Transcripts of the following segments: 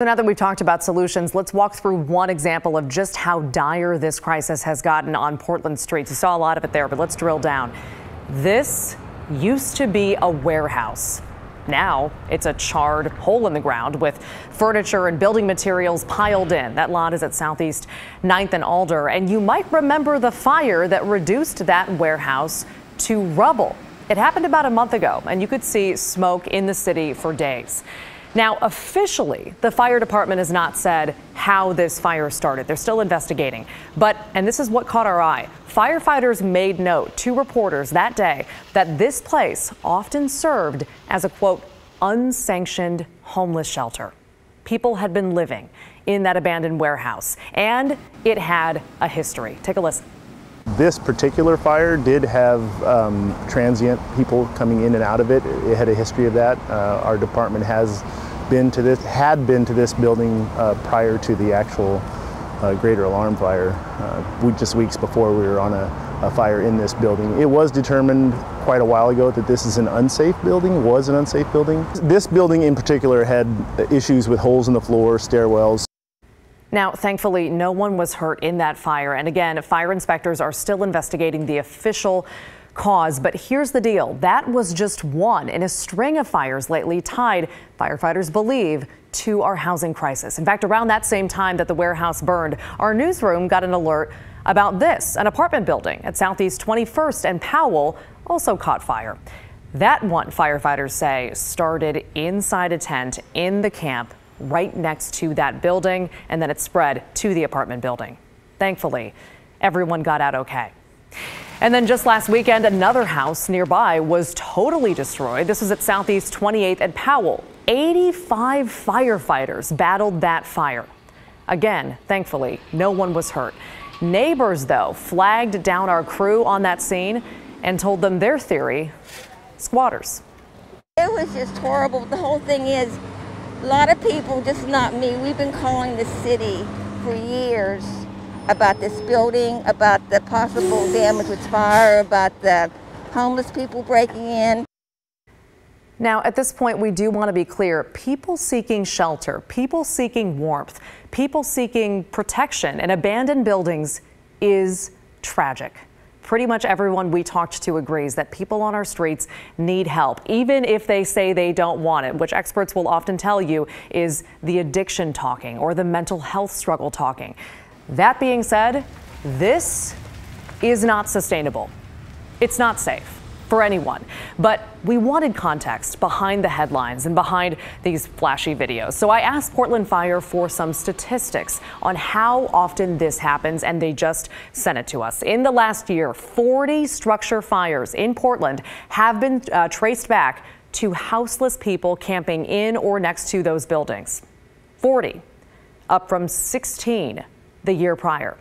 So now that we've talked about solutions, let's walk through one example of just how dire this crisis has gotten on Portland streets. You saw a lot of it there, but let's drill down. This used to be a warehouse. Now it's a charred hole in the ground with furniture and building materials piled in. That lot is at Southeast 9th and Alder. And you might remember the fire that reduced that warehouse to rubble. It happened about a month ago, and you could see smoke in the city for days. Now, officially, the fire department has not said how this fire started. They're still investigating. But, and this is what caught our eye, firefighters made note to reporters that day that this place often served as a, quote, unsanctioned homeless shelter. People had been living in that abandoned warehouse, and it had a history. Take a listen. This particular fire did have transient people coming in and out of it. It had a history of that. Our department had been to this building prior to the actual greater alarm fire. Just weeks before, we were on a fire in this building. It was determined quite a while ago that this is an unsafe building, was an unsafe building. This building in particular had issues with holes in the floor, stairwells. Now, thankfully, no one was hurt in that fire. And again, fire inspectors are still investigating the official cause. But here's the deal. That was just one in a string of fires lately tied, firefighters believe, to our housing crisis. In fact, around that same time that the warehouse burned, our newsroom got an alert about this. An apartment building at Southeast 21st and Powell also caught fire. That one, firefighters say, started inside a tent in the camp right next to that building, and then it spread to the apartment building. Thankfully, everyone got out okay. And then just last weekend, another house nearby was totally destroyed. This was at Southeast 28th and Powell. 85 firefighters battled that fire. Again, thankfully, no one was hurt. Neighbors, though, flagged down our crew on that scene and told them their theory: squatters. It was just horrible. The whole thing is, a lot of people, just not me, we've been calling the city for years about this building, about the possible damage with fire, about the homeless people breaking in. Now, at this point, we do want to be clear. People seeking shelter, people seeking warmth, people seeking protection in abandoned buildings is tragic. Pretty much everyone we talked to agrees that people on our streets need help, even if they say they don't want it, which experts will often tell you is the addiction talking or the mental health struggle talking. That being said, this is not sustainable. It's not safe for anyone, but we wanted context behind the headlines and behind these flashy videos. So I asked Portland Fire for some statistics on how often this happens, and they just sent it to us. In the last year, 40 structure fires in Portland have been traced back to houseless people camping in or next to those buildings. 40, up from 16 the year prior.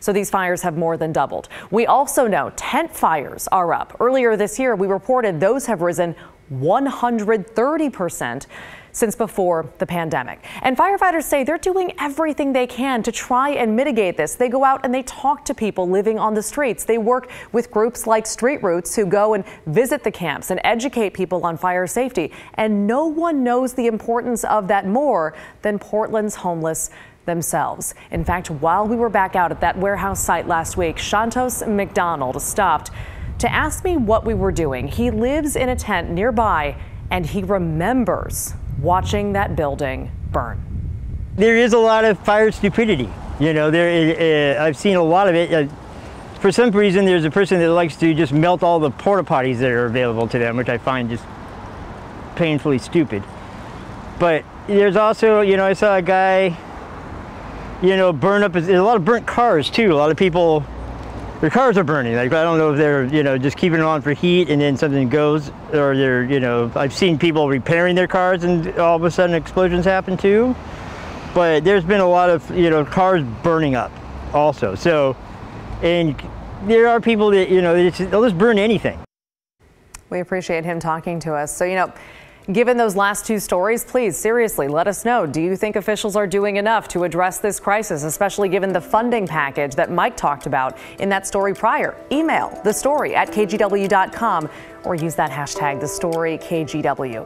So these fires have more than doubled. We also know tent fires are up. Earlier this year, we reported those have risen 130% since before the pandemic. And firefighters say they're doing everything they can to try and mitigate this. They go out and they talk to people living on the streets. They work with groups like Street Roots who go and visit the camps and educate people on fire safety. And no one knows the importance of that more than Portland's homeless themselves. In fact, while we were back out at that warehouse site last week, Shantos McDonald stopped to ask me what we were doing. He lives in a tent nearby, and he remembers watching that building burn. There is a lot of fire stupidity. You know, I've seen a lot of it. For some reason, there's a person that likes to just melt all the porta potties that are available to them, which I find just painfully stupid. But there's also, you know, I saw a guy, you know, burn up. There's a lot of burnt cars too. A lot of people, their cars are burning. Like, I don't know if they're, you know, just keeping it on for heat and then something goes, or they're, you know, I've seen people repairing their cars and all of a sudden explosions happen too. But there's been a lot of, you know, cars burning up also. So, and there are people that, you know, they'll just burn anything. We appreciate him talking to us. So, you know, given those last two stories, please, seriously, let us know. Do you think officials are doing enough to address this crisis, especially given the funding package that Mike talked about in that story prior? Email thestory@kgw.com or use that hashtag, thestoryKGW.